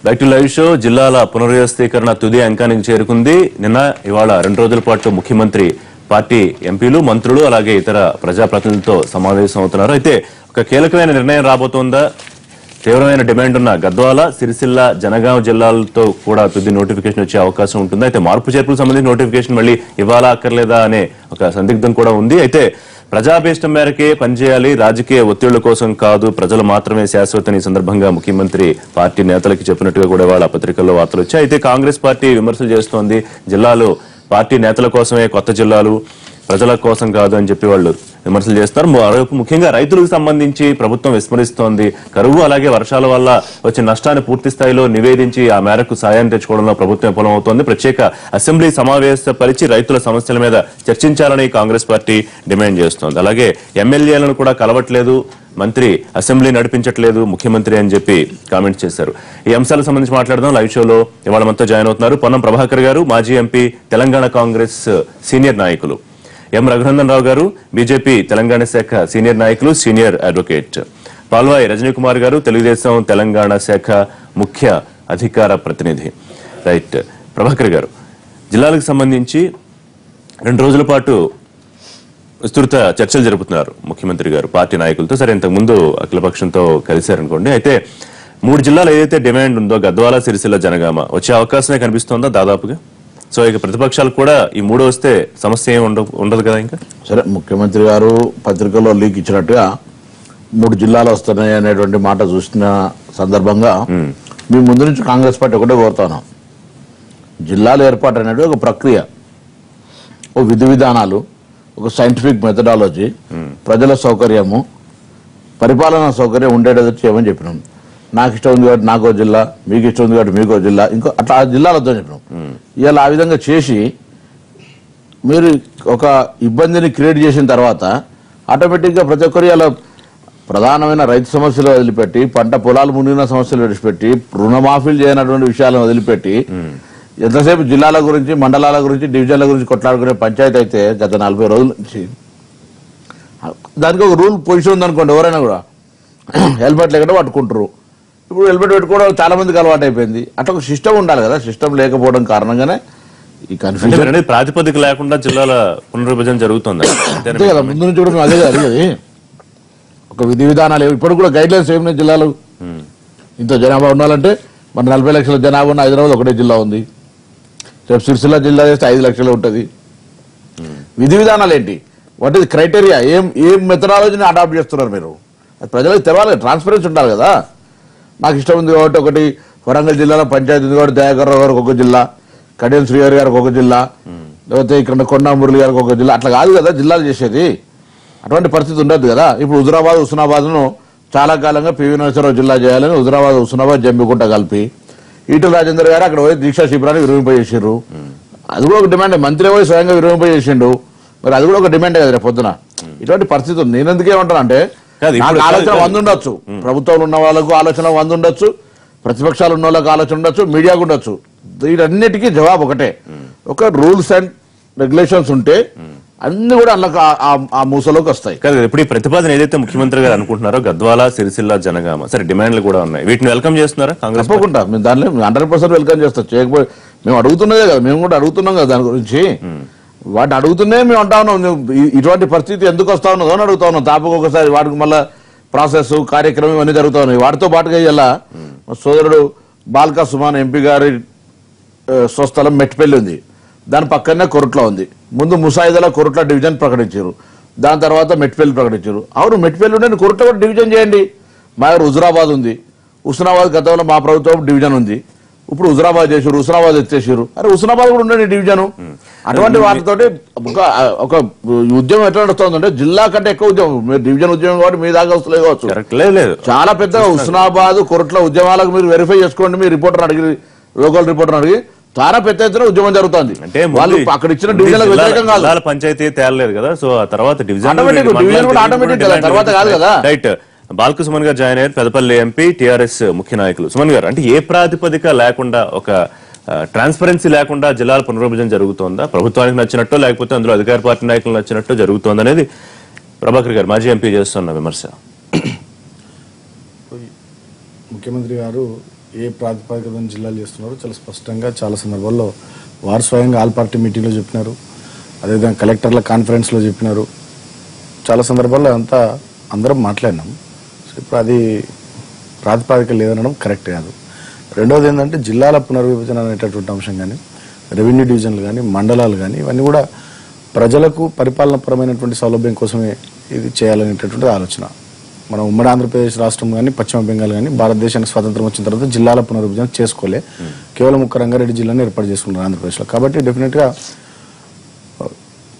Back to live show. జిల్లాల పునర్వ్యవస్థీకరణ తుది అంకానికి చేరుకుంది. నిన్న ఇవాళ 2 రోజుల పాటు ముఖ్యమంత్రి పార్టీ ఎంపీలు, మంత్రులు అలాగే ఇతర ప్రజాప్రతినిధులతో సమావేశం అవుతున్నారు. అయితే ఒక కీలకమైన నిర్ణయం రాబోతోందా? తీవ్రమైన డిమాండ్ ఉన్న గద్వాల, సిరిసిల్ల, జనగాం జిల్లాలతో కూడా తుది నోటిఫికేషన్ వచ్చే అవకాశం ఉంటుంది. అయితే మార్పు చేర్పులకు సంబంధించిన నోటిఫికేషన్ మళ్ళీ ఇవ్వాలా అక్కర్లేదా అనే ఒక సందిగ్ధం కూడా ఉంది. అయితే ప్రజాభీష్టం మేరకే పనిచేయాలి, రాజకీయ ఒత్తిళ్ల కోసం కాదు, ప్రజలు మాత్రమే శాశ్వతని సందర్భంగా ముఖ్యమంత్రి పార్టీ నేతలకి చెప్పినట్టుగా కూడా వాళ్ళ పత్రికల్లో వార్తలు వచ్చాయి. అయితే కాంగ్రెస్ పార్టీ విమర్శలు చేస్తోంది. జిల్లాలు పార్టీ నేతల కోసమే, కొత్త జిల్లాలు ప్రజల కోసం కాదు అని చెప్పి వాళ్ళు విమర్శలు చేస్తారు. మరోవైపు ముఖ్యంగా రైతులకు సంబంధించి ప్రభుత్వం విస్మరిస్తోంది. కరువు అలాగే వర్షాల వల్ల వచ్చిన నష్టాన్ని పూర్తి స్థాయిలో నివేదించి ఆ మేరకు సాయాన్ని తెచ్చుకోవడంలో ప్రభుత్వం విఫలమవుతోంది. ప్రత్యేక అసెంబ్లీ సమావేశపరిచి రైతుల సమస్యల మీద చర్చించాలని కాంగ్రెస్ పార్టీ డిమాండ్ చేస్తోంది. అలాగే ఎమ్మెల్యేలను కూడా కలవట్లేదు, మంత్రి అసెంబ్లీ నడిపించట్లేదు ముఖ్యమంత్రి అని చెప్పి కామెంట్స్ చేశారు. ఈ అంశాలకు సంబంధించి మాట్లాడదాం. లైవ్ షోలో ఇవాళ మనతో జాయిన్ అవుతున్నారు పొన్నం ప్రభాకర్ గారు, మాజీ ఎంపీ, తెలంగాణ కాంగ్రెస్ సీనియర్ నాయకులు. ఎం రఘునందన్ రావు గారు, బీజేపీ తెలంగాణ శాఖ సీనియర్ నాయకులు, సీనియర్ అడ్వకేట్. పాల్వాయి రజనీ కుమార్ గారు, తెలుగుదేశం తెలంగాణ శాఖ ముఖ్య అధికార ప్రతినిధి. రైట్, ప్రభాకర్ గారు, జిల్లాలకు సంబంధించి 2 రోజుల పాటు విస్తృత చర్చలు జరుపుతున్నారు ముఖ్యమంత్రి గారు పార్టీ నాయకులతో. సరే, ఇంతకుముందు అఖిలపక్షంతో కలిశారనుకోండి. అయితే 3 జిల్లాలు ఏదైతే డిమాండ్ ఉందో గద్వాల, సిరిసిల్ల, జనగామ వచ్చే అవకాశమే కనిపిస్తోందా దాదాపుగా? సో ఇక ప్రతిపక్షాలు కూడా ఈ 3 వస్తే సమస్య ఏమి ఉండదు కదా ఇంకా? సరే, ముఖ్యమంత్రి గారు పత్రికల్లో లీక్ ఇచ్చినట్టుగా 3 జిల్లాలు వస్తున్నాయి అనేటువంటి మాట చూసిన సందర్భంగా మీ ముందు నుంచి కాంగ్రెస్ పార్టీ ఒకటే కోరుతాను. జిల్లాల ఏర్పాటు అనేది ఒక ప్రక్రియ, ఒక విధి విధానాలు, ఒక సైంటిఫిక్ మెథడాలజీ, ప్రజల సౌకర్యము, పరిపాలనా సౌకర్యం ఉండేటది చేయమని చెప్పినాం. నాకు ఇష్టం ఉంది కాబట్టి నాకో జిల్లా, మీకు ఇష్టం ఉంది కాబట్టి మీకో జిల్లా, ఇంకో అట్లా ఆ జిల్లాలతో చెప్పినాం. ఇవాళ ఆ విధంగా చేసి మీరు ఒక ఇబ్బందిని క్రియేట్ చేసిన తర్వాత ఆటోమేటిక్గా ప్రతి ఒక్కరు ఇలా ప్రధానమైన రైతు సమస్యలు వదిలిపెట్టి, పంట పొలాలు మునిగిన సమస్యలు వదిలిపెట్టి, రుణమాఫీలు చేయనటువంటి విషయాలను వదిలిపెట్టి ఎంతసేపు జిల్లాల గురించి, మండలాల గురించి, డివిజన్ల గురించి కొట్లాడుకునే పంచాయతీ అయితే గత 40 రోజుల నుంచి దానికి ఒక రూల్ పొజిషన్ ఉందనుకోండి, ఎవరైనా కూడా హెల్మెట్ లేకుండా పట్టుకుంటారు. ఇప్పుడు హెల్మెట్ పెట్టుకోవడం చాలా మందికి అలవాటు అయిపోయింది. అట్లా ఒక సిస్టమ్ ఉండాలి కదా, సిస్టమ్ లేకపోవడం కారణంగానే ఈ కన్ఫ్యూజన్. ప్రాతిపదిక లేకుండా జిల్లాల పునర్విభజన జరుగుతుంది అంతే కదా. ముందు నుంచి కూడా మేము అదే అడిగేది, ఒక విధి విధానాలు ఇప్పుడు కూడా గైడ్ లైన్స్ ఏమి జిల్లాలు ఇంత జనాభా ఉండాలంటే మన 40 లక్షల జనాభా ఉన్న హైదరాబాద్ ఒకటే జిల్లా ఉంది. రేపు సిరిసిల్ల జిల్లా చేస్తే 5 లక్షలు ఉంటుంది. విధి విధానాలు ఏంటి, వాట్ ఈస్ క్రైటీరియా, ఏం మెథడాలజీని అడాప్ట్ చేస్తున్నారు మీరు? అది ప్రజలకు తెలవాలి, ట్రాన్స్పరెన్సీ ఉండాలి కదా. నాకు ఇష్టం ఉంది కాబట్టి ఒకటి వరంగల్ జిల్లాలో పంచాయతీ ఉంది కాబట్టి దయాకర్ రావు గారికి ఒక జిల్లా, కడియం శ్రీహరి గారికి ఒక జిల్లా, లేకపోతే ఇక్కడ కొండా మురళి గారికి ఒక జిల్లా, అట్లా కాదు కదా జిల్లాలు చేసేది. అటువంటి పరిస్థితి ఉండదు కదా. ఇప్పుడు హుజురాబాద్, హుస్నాబాద్ను చాలా కాలంగా పివి నరసింహరావు జిల్లా చేయాలని హుజురాబాద్, హుస్నాబాద్, జంబికుంట కలిపి ఈటల రాజేందర్ గారు అక్కడ పోయి దీక్షా శిబిరాన్ని విరమింపజేసారు. అది కూడా ఒక డిమాండ్. మంత్రి పోయి స్వయంగా విరమింపజేసిండు, మరి అది కూడా ఒక డిమాండే కదా రేపు పొద్దున. ఇటువంటి పరిస్థితి ఉంది. నేను ఎందుకేమంటాను అంటే, నాకు ఆలోచన 100 ఉండొచ్చు, ప్రభుత్వంలో ఉన్న వాళ్ళకు ఆలోచన 100 ఉండొచ్చు, ప్రతిపక్షాలు ఉన్న వాళ్ళకి ఆలోచన ఉండొచ్చు, మీడియాకు ఉండొచ్చు. వీటన్నిటికీ జవాబు ఒకటే, ఒక రూల్స్ అండ్ రెగ్యులేషన్స్ ఉంటే అన్ని కూడా అందులో ఆ మూసలోకి వస్తాయి. ఇప్పుడు ఈ ప్రతిపాదన ఏదైతే ముఖ్యమంత్రి గారు అనుకుంటున్నారో గద్వాల, సిరిసిల్ల, జనగామ, సరే డిమాండ్లు కూడా ఉన్నాయి, వీటిని వెల్కమ్ చేస్తున్నారా కాంగ్రెస్? తప్పకుండా మేము దానిలో 100% వెల్కమ్ చేస్తాం. చేయకపోతే మేము అడుగుతున్నదే కదా, మేము కూడా అడుగుతున్నాం కదా దాని గురించి. వాటిని అడుగుతున్నే మేము అంటా ఉన్నాం, ఇటువంటి పరిస్థితి ఎందుకు వస్తా ఉన్నదో అని అడుగుతా ఉన్నాం. తాపకు ఒకసారి వాటికి మళ్ళీ ప్రాసెస్, కార్యక్రమం ఇవన్నీ జరుగుతా ఉన్నాయి. వాటితో పాటుగా ఇలా సోదరుడు బాల్కా సుమాన్ ఎంపీ గారి స్వస్థలం మెట్టిపల్లి ఉంది, దాని పక్కనే కొరుట్ల ఉంది. ముందు ముసాయిదాల కొరుట్ల డివిజన్ ప్రకటించారు, దాని తర్వాత మెట్టిపల్లి ప్రకటించారు. అవును, మెట్టిపల్లి ఉండే కొరుట్ల కూడా డివిజన్ చేయండి. మా దగ్గర హుజురాబాద్ ఉంది, హుస్నాబాద్ గతంలో మా ప్రభుత్వం డివిజన్ ఉంది, ఇప్పుడు హుజురాబాద్ చేసారు, హుస్నాబాద్ ఎత్తేసారు. అరే హుస్నాబాద్ కూడా ఉండండి డివిజన్. అటువంటి వాటితోటి ఒక ఉద్యమం ఎట్లా నడుస్తుందంటే, జిల్లా కంటే ఎక్కువ ఉద్యమం, మీరు డివిజన్ ఉద్యమం కాబట్టి మీ దాకా వస్తలే కావచ్చు. చాలా పెద్ద హుస్నాబాద్, కొరుట్ల ఉద్యమాలకు మీరు వెరిఫై చేసుకోండి. మీ రిపోర్టర్ అడిగి, లోకల్ రిపోర్టర్ అడిగి, చాలా పెద్ద ఎత్తున ఉద్యమం జరుగుతుంది. అంటే వాళ్ళు అక్కడ ఇచ్చిన డివిజన్ వ్యతిరేకం కాదు, పంచాయతీ తేలలేదు కదా. సో ఆ తర్వాత డివిజన్ కూడా ఆటోమేటిక్ కదా, తర్వాత కాదు కదా. రైట్. బాల్క సుమన్ గారు జాయిన్ అయ్యారు, పెదపల్లి ఎంపీ, టీఆర్ఎస్ ముఖ్య నాయకులు. సుమన్ గారు, అంటే ఏ ప్రాతిపదిక లేకుండా, ఒక ట్రాన్స్పరెన్సీ లేకుండా జిల్లాల పునర్విభజన జరుగుతోందా? ప్రభుత్వానికి నచ్చినట్టు, లేకపోతే అందులో అధికార పార్టీ నాయకులు నచ్చినట్టు జరుగుతోంది అనేది ప్రభాకర్ గారు, మాజీ ఎంపీ, చేస్తున్న విమర్శ. ముఖ్యమంత్రి గారు ఏ ప్రాతిపదికన జిల్లాలు చేస్తున్నారో చాలా స్పష్టంగా చాలా సందర్భాల్లో వారు స్వయంగా ఆల్ పార్టీ మీటింగ్లో చెప్పినారు, అదేవిధంగా కలెక్టర్ల కాన్ఫరెన్స్లో చెప్పినారు. చాలా సందర్భాల్లో అంతా అందరం మాట్లాడినాం. సో ఇప్పుడు అది ప్రాతిపదిక లేదనడం కరెక్ట్ కాదు. రెండవది ఏంటంటే జిల్లాల పునర్విభజన అనేటటువంటి అంశం కానీ, రెవెన్యూ డివిజన్లు కానీ, మండలాలు కానీ ఇవన్నీ కూడా ప్రజలకు పరిపాలనపరమైనటువంటి సౌలభ్యం కోసమే ఇది చేయాలనేటటువంటి ఆలోచన. మనం ఉమ్మడి ఆంధ్రప్రదేశ్ రాష్ట్రం కానీ, పశ్చిమ బెంగాల్ కానీ భారతదేశానికి స్వాతంత్రం వచ్చిన తర్వాత జిల్లాల పునర్విభజన చేసుకోలే, కేవలం ఒక్క రంగారెడ్డి జిల్లాని ఏర్పాటు చేసుకున్నారు ఆంధ్రప్రదేశ్లో. కాబట్టి డెఫినెట్గా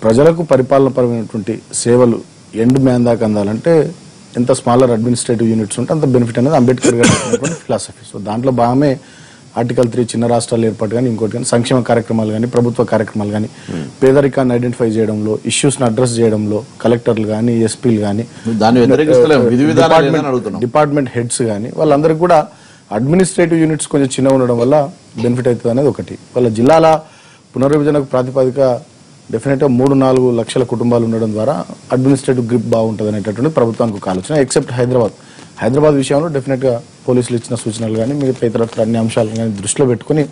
ప్రజలకు పరిపాలనపరమైనటువంటి సేవలు ఎండ్ మ్యాన్ దాకా అందాలంటే ఎంత స్మాలర్ అడ్మినిస్ట్రేటివ్ యూనిట్స్ ఉంటే అంత బెనిఫిట్ అనేది అంబేద్కర్ గారు ఫిలాసఫీ. సో దాంట్లో భాగమే ఆర్టికల్ 3 చిన్న రాష్ట్రాల ఏర్పాటు కానీ, ఇంకోటి కానీ, సంక్షేమ కార్యక్రమాలు కానీ, ప్రభుత్వ కార్యక్రమాలు కానీ, పేదరికాన్ని ఐడెంటిఫై చేయడంలో, ఇష్యూస్ని అడ్రస్ చేయడంలో కలెక్టర్లు కానీ, ఎస్పీలు కానీ, డిపార్ట్మెంట్ హెడ్స్ కానీ వాళ్ళందరికీ కూడా అడ్మినిస్ట్రేటివ్ యూనిట్స్ కొంచెం చిన్నగా ఉండడం వల్ల బెనిఫిట్ అవుతుంది అనేది ఒకటి. వాళ్ళ జిల్లాల పునర్విభజనకు ప్రాతిపదిక డెఫినెట్గా 3-4 లక్షల కుటుంబాలు ఉండడం ద్వారా అడ్మినిస్ట్రేటివ్ గ్రిప్ బాగుంటుంది అనేటటువంటి ప్రభుత్వానికి ఒక ఆలోచన. ఎక్సెప్ట్ హైదరాబాద్ విషయంలో డెఫినెట్గా పోలీసులు ఇచ్చిన సూచనలు కానీ, మిగతా ఇతర అన్ని అంశాలను కానీ దృష్టిలో పెట్టుకుని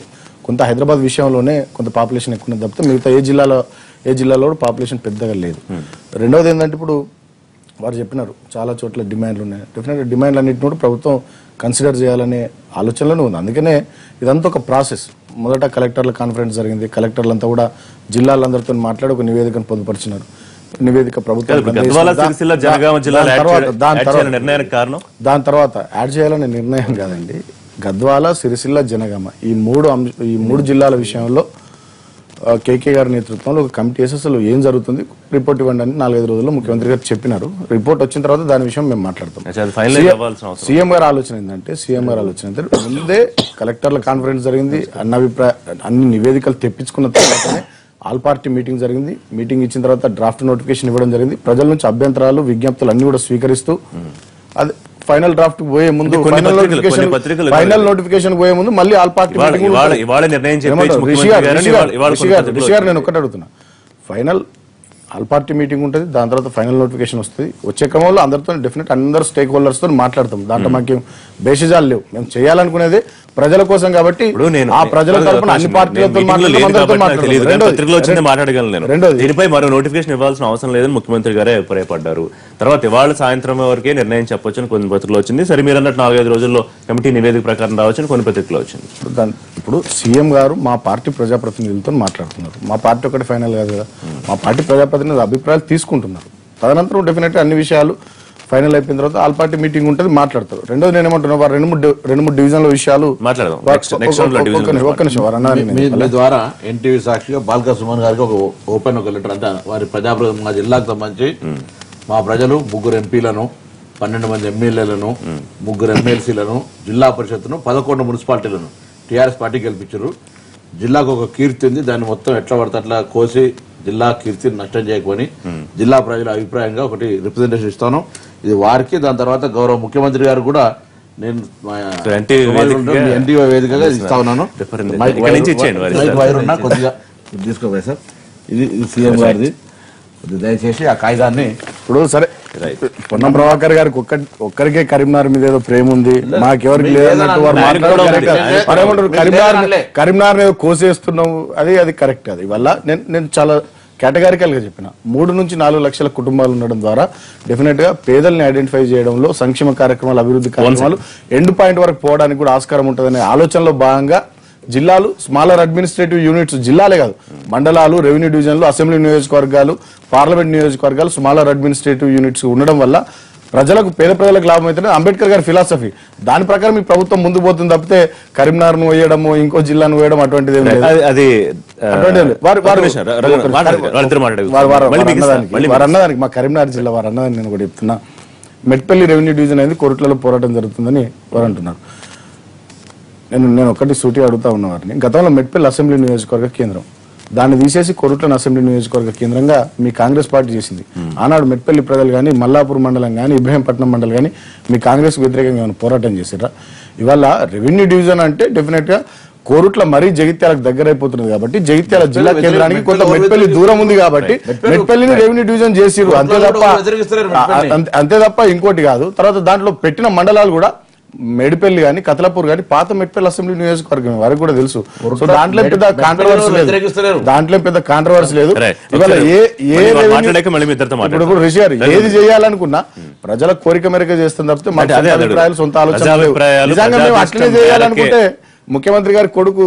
కొంత హైదరాబాద్ విషయంలోనే కొంత పాపులేషన్ ఎక్కువ తప్పితే మిగతా ఏ జిల్లాలో కూడా పాపులేషన్ పెద్దగా లేదు. రెండవది ఏంటంటే ఇప్పుడు వారు చెప్పినారు చాలా చోట్ల డిమాండ్లు ఉన్నాయి. డెఫినెట్గా డిమాండ్లు అన్నింటిని కూడా ప్రభుత్వం కన్సిడర్ చేయాలనే ఆలోచనలోనే ఉంది. అందుకనే ఇదంతా ఒక ప్రాసెస్. మొదట కలెక్టర్ల కాన్ఫరెన్స్ జరిగింది. కలెక్టర్లంతా కూడా జిల్లాలందరితో మాట్లాడి ఒక నివేదికను పొందుపరిచినారు. నివేదిక ప్రభుత్వం దాని తర్వాత యాడ్ చేయాలనే నిర్ణయం కాదండి. గద్వాల, సిరిసిల్ల, జనగామ ఈ మూడు జిల్లాల విషయంలో కేకే గారి నేతృత్వంలో ఒక కమిటీ వేసి అసలు ఏం జరుగుతుంది రిపోర్ట్ ఇవ్వండి అని 4-5 రోజుల్లో ముఖ్యమంత్రి గారు చెప్పినారు. రిపోర్ట్ వచ్చిన తర్వాత దాని విషయం మేము మాట్లాడతాం. సీఎం గారు ఆలోచన ఏంటంటే ముందే కలెక్టర్ల కాన్ఫరెన్స్ జరిగింది, అన్ని నివేదికలు తెప్పించుకున్న తర్వాతనే ఆల్ పార్టీ మీటింగ్ జరిగింది. మీటింగ్ ఇచ్చిన తర్వాత డ్రాఫ్ట్ నోటిఫికేషన్ ఇవ్వడం జరిగింది. ప్రజల నుంచి అభ్యంతరాలు, విజ్ఞప్తులు అన్ని కూడా స్వీకరిస్తూ అది ఫైనల్ డ్రాఫ్ట్ పోయే ముందు, ఫైనల్ నోటిఫికేషన్ పోయే ముందు మళ్ళీ ఆల్ పార్టీ రిషి గారు నేను ఒక్కటి అడుగుతున్నా, ఫైనల్ ఆల్ పార్టీ మీటింగ్ ఉంటుంది, దాని తర్వాత ఫైనల్ నోటిఫికేషన్ వస్తుంది. వచ్చే క్రమంలో అందరితో డెఫినెట్ అందరు స్టేక్ హోల్డర్స్ తో మాట్లాడతాం. దాంట్లో మాకేం బేషజాలు లేవు. మేము చేయాలనుకునేది ప్రజల కోసం కాబట్టి ఆ ప్రజల తరపున అన్ని పార్టీలతో దీనిపై మరో నోటిఫికేషన్ ఇవ్వాల్సిన అవసరం లేదని ముఖ్యమంత్రి గారే అభిప్రాయపడ్డారు. తర్వాత ఇవాళ సాయంత్రం వరకే నిర్ణయం చెప్పొచ్చని కొన్ని పత్రికలు వచ్చింది. సరే మీరు అన్నట్టు 4-5 రోజుల్లో కమిటీ నివేదిక ప్రకారం రావచ్చని కొన్ని పత్రికలు వచ్చింది. ఇప్పుడు సీఎం గారు మా పార్టీ ప్రజాప్రతినిధులతో మాట్లాడుతున్నారు. మా పార్టీ ఒకటి ఫైనల్ కాదు కదా, మా పార్టీ ప్రజాప్రతినిధుల అభిప్రాయాలు తీసుకుంటున్నారు. తదనంతరం డెఫినెట్ అన్ని విషయాలు ఫైనల్ అయిపోయిన తర్వాత ఆల్ పార్టీ మీటింగ్ ఉంటుంది, మాట్లాడతారు. రెండోది నేను ఏమంటున్నా, వారు 2-3 డివిజన్ల విషయాలు ద్వారా ఎన్టీవీ సాక్షిగా బాల్కా సుమన్ గారికి ఒక లెటర్ అంటే వారి ప్రజాప్రతినిధులు మా జిల్లాకు సంబంధించి మా ప్రజలు 3 ఎంపీలను, 12 మంది ఎమ్మెల్యేలను, 3 ఎమ్మెల్సీలను, జిల్లా పరిషత్తును, 11 మున్సిపాలిటీలను టీఆర్ఎస్ పార్టీ గెలిపించారు. జిల్లాకు ఒక కీర్తి ఉంది, దాన్ని మొత్తం ఎట్లా పడితే అట్లా కోసి జిల్లా కీర్తిని నష్టం చేయకపోని జిల్లా ప్రజల అభిప్రాయంగా ఒకటి రిప్రజెంటేషన్ ఇస్తాను. ఇది వారికి, దాని తర్వాత గౌరవ ముఖ్యమంత్రి గారు కూడా నేను ఎన్టీవీ వేదికగా ఇస్తా ఉన్నాను. కొద్దిగా తీసుకోవాలి సార్, ఇది సీఎం గారిది. దయచేసి ఆ కాగితాన్ని ఇప్పుడు సరే పొన్నం ప్రభాకర్ గారికి ఒక్కరికే కరీంనగర్ మీద ఏదో ప్రేమ ఉంది, మాకెవరికి లేదన్నట్టు వారు మాట్లాడారు. కరీంనగర్ మీద కోసేస్తున్నావు, అది కరెక్ట్. అది వల్ల నేను చాలా కేటగారికల్ గా చెప్పిన 3-4 లక్షల కుటుంబాలు ఉండడం ద్వారా డెఫినెట్ గా పేదల్ని ఐడెంటిఫై చేయడంలో, సంక్షేమ కార్యక్రమాలు, అభివృద్ధి కార్యక్రమాలు ఎండ్ పాయింట్ వరకు పోవడానికి కూడా ఆస్కారం ఉంటుందనే ఆలోచనలో భాగంగా జిల్లాలు, స్మాలర్ అడ్మినిస్ట్రేటివ్ యూనిట్స్, జిల్లాలే కాదు మండలాలు, రెవెన్యూ డివిజన్లు, అసెంబ్లీ నియోజకవర్గాలు, పార్లమెంట్ నియోజకవర్గాలు స్మాలర్ అడ్మినిస్ట్రేటివ్ యూనిట్స్ ఉండడం వల్ల ప్రజలకు, పేద ప్రజలకు లాభం అవుతుంది. అంబేద్కర్ గారి ఫిలాసఫీ దాని ప్రకారం ఈ ప్రభుత్వం ముందు పోతుంది తప్పితే కరీంనగర్ ను వేయడము, ఇంకో జిల్లాను వేయడం అటువంటిది వారు అన్నదానికి మా కరీంనగర్ జిల్లా వారు అన్నదాన్ని నేను కూడా చెప్తున్నా. మెట్పల్లి రెవెన్యూ డివిజన్ అనేది కోర్టులలో పోరాటం జరుగుతుందని వారు అంటున్నారు. నేను ఒకటి సూటి అడుగుతా ఉన్న వారిని, గతంలో మెట్పల్లి అసెంబ్లీ నియోజకవర్గ కేంద్రం, దాన్ని తీసేసి కొరుట్లను అసెంబ్లీ నియోజకవర్గ కేంద్రంగా మీ కాంగ్రెస్ పార్టీ చేసింది. ఆనాడు మెట్పల్లి ప్రజలు కానీ, మల్లాపూర్ మండలం కానీ, ఇబ్రహీంపట్నం మండలం కానీ మీ కాంగ్రెస్ వ్యతిరేకంగా ఏమైనా పోరాటం చేసిరా? ఇవాళ రెవెన్యూ డివిజన్ అంటే డెఫినెట్ గా కోరుట్ల మరీ జగిత్యాలకు దగ్గర అయిపోతున్నది కాబట్టి, జగిత్యాల జిల్లా కేంద్రానికి కొంత మెట్పల్లి దూరం ఉంది కాబట్టి మెట్పల్లిని రెవెన్యూ డివిజన్ చేసిరు, అంతే తప్ప ఇంకోటి కాదు. తర్వాత దాంట్లో పెట్టిన మండలాలు కూడా మేడిపల్లి కానీ కతలాపూర్ కానీ పాత మెట్పల్లి అసెంబ్లీ నియోజకవర్గం వారికి కూడా తెలుసు. సో దాంట్లో పెద్ద కాంట్రవర్సీ లేదు, దాంట్లో పెద్ద కాంట్రవర్సీ లేదు. ఇవాళ ఇప్పుడు రిషి గారు ఏది చేయాలనుకున్నా ప్రజల కోరిక మేరకు చేస్తుంది తప్పితే మన అభిప్రాయాలు సొంత ఆలోచనలు నిజంగా మేము అట్లనే చేయాలనుకుంటే ముఖ్యమంత్రి గారి కొడుకు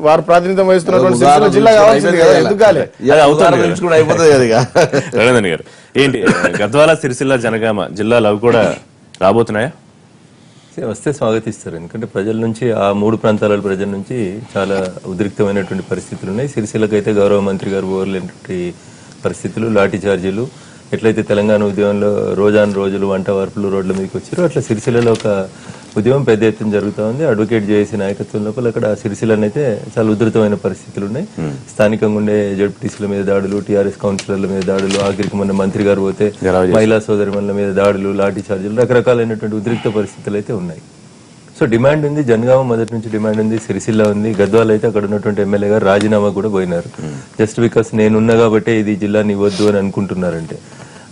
వారు ప్రాతినిధ్యం వహిస్తున్నటువంటి సిరిసిల్ల జిల్లా కావాల్సింది కదా, ఎందుకు కాలే రఘునందన్ గారు ఏంటి గద్వాల సిరిసిల్ల జనగామ జిల్లాలు అవి కూడా రాబోతున్నాయా? వస్తే స్వాగతిస్తారు. ఎందుకంటే ప్రజల నుంచి ఆ మూడు ప్రాంతాల ప్రజల నుంచి చాలా ఉద్రిక్తమైనటువంటి పరిస్థితులు ఉన్నాయి. సిరిసిల్లకైతే గౌరవ మంత్రి గారు ఓర్లేనటువంటి పరిస్థితులు, లాఠీ చార్జీలు, ఎట్లయితే తెలంగాణ ఉద్యమంలో రోజాను రోజులు వంట వార్పులు రోడ్ల మీదకి వచ్చారో అట్లా సిరిసిల్లలో ఒక ఉద్యమం పెద్ద ఎత్తున జరుగుతూ ఉంది. అడ్వకేట్ చేసే నాయకత్వం లోపల అక్కడ సిరిసిల్లని అయితే చాలా ఉధృతమైన పరిస్థితులు ఉన్నాయి. స్థానికంగా ఉండే జడ్పీటీసీల మీద దాడులు, టీఆర్ఎస్ కౌన్సిలర్ల మీద దాడులు, ఆఖరికి మొన్న మంత్రి గారు పోతే మహిళా సోదరిమణుల మీద దాడులు, లాఠీ చార్జీలు, రకరకాలైనటువంటి ఉద్రిక్త పరిస్థితులు అయితే ఉన్నాయి. సో డిమాండ్ ఉంది. జనగామ మొదటి నుంచి డిమాండ్ ఉంది, సిరిసిల్ల ఉంది. గద్వాల అయితే అక్కడ ఉన్నటువంటి ఎమ్మెల్యే గారు రాజీనామా కూడా పోయినారు. జస్ట్ బికాస్ నేనున్నా కాబట్టి ఇది జిల్లాని ఇవ్వద్దు అని అనుకుంటున్నారంటే